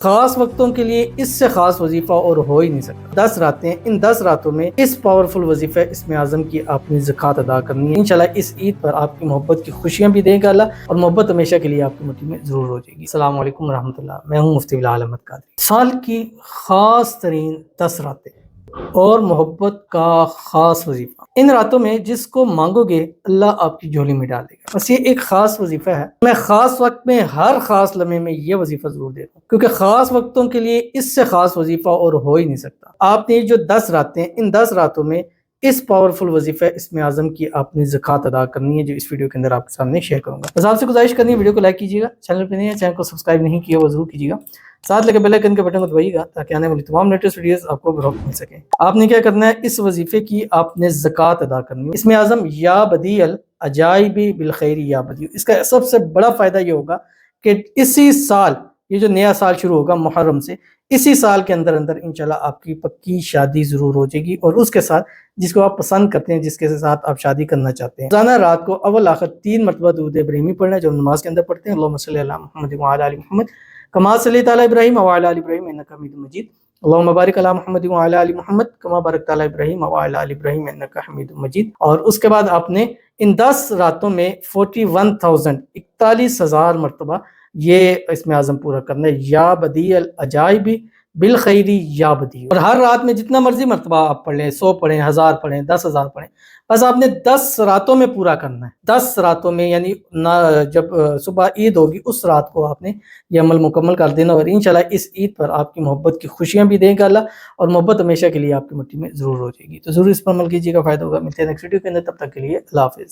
خاص وقتوں کے لیے اس سے خاص وظیفہ اور ہو ہی نہیں سکتا۔ 10 راتیں، ان 10 راتوں میں اس پاورفل وظیفہ اسم اعظم کی آپ نے زکوٰۃ ادا کرنی ہے۔ انشاءاللہ اس عید پر آپ کی محبت کی خوشیاں بھی دے گا اللہ، اور محبت ہمیشہ کے لیے آپ کی مٹھی میں ضرور ہو جائے گی۔ السلام علیکم ورحمۃ اللہ، میں ہوں مفتی بلال احمد قادری۔ سال کی خاص ترین 10 راتیں اور محبت کا خاص وظیفہ، ان راتوں میں جس کو مانگو گے اللہ آپ کی جھولی میں ڈال دے گا۔ بس یہ ایک خاص وظیفہ ہے، میں خاص وقت میں ہر خاص لمحے میں یہ وظیفہ ضرور دیتا ہوں، کیونکہ خاص وقتوں کے لیے اس سے خاص وظیفہ اور ہو ہی نہیں سکتا۔ آپ نے جو 10 راتیں، ان 10 راتوں میں اس پاورفل وظیفہ اسم اعظم کی آپ نے زکوٰۃ ادا کرنی ہے، جو اس ویڈیو کے اندر آپ کے سامنے شیئر کروں گا۔ بس آپ سے گزارش کرنی ہے، ویڈیو کو لائک کیجیے گا، چینل پہ نہیں ہے چینل کو سبسکرائب نہیں کیا وہ ضرور کیجیے گا، ساتھ لگے بیل آئیکن کے بٹن کو دبائیے گا تاکہ آنے والی تمام لیٹسٹ ویڈیوز آپ کو بروقت مل سکیں۔ آپ نے کیا کرنا ہے، اس وظیفے کی آپ نے زکوٰۃ ادا کرنی ہے۔ اسم اعظم یا بدیع العجائب بالخیر یا بدیع، اس کا سب سے بڑا فائدہ یہ ہوگا کہ اسی سال، یہ جو نیا سال شروع ہوگا محرم سے، اسی سال کے اندر انشاءاللہ آپ کی پکی شادی ضرور ہو جائے گی، اور اس کے ساتھ جس کو آپ پسند کرتے ہیں، جس کے ساتھ آپ شادی کرنا چاہتے ہیں۔ روزانہ رات کو اول آخر 3 مرتبہ درود ابراہیمی پڑھنا ہے، جو ہم نماز کے اندر پڑھتے ہیں۔ اللہم صلی علی محمد وعلی آل محمد کما صلیت علی ابراہیم وعلی آل ابراہیم انک حمید مجید، اللہم بارک علی محمد وعلی آل محمد کما بارکت علی ابراہیم وعلی آل ابراہیم انک حمید مجید۔ اور اس کے بعد آپ نے ان 10 راتوں میں 41,000 مرتبہ یہ اسم اعظم پورا کرنا ہے، یا بدیع العجائب بالخیر یا بدیع۔ اور ہر رات میں جتنا مرضی مرتبہ آپ پڑھ لیں، 100 پڑھیں، 1000 پڑھیں، 10,000 پڑھیں، بس آپ نے 10 راتوں میں پورا کرنا ہے۔ 10 راتوں میں، یعنی جب صبح عید ہوگی اس رات کو آپ نے یہ عمل مکمل کر دینا، اور انشاءاللہ اس عید پر آپ کی محبت کی خوشیاں بھی دے گا اللہ، اور محبت ہمیشہ کے لیے آپ کی مٹھی میں ضرور ہو جائے گی۔ تو ضرور اس پر عمل کیجیے گا، فائدہ ہوگا۔ ملتے ہیں نیکسٹ ویڈیو کے اندر، تب تک کے لیے اللہ حافظ۔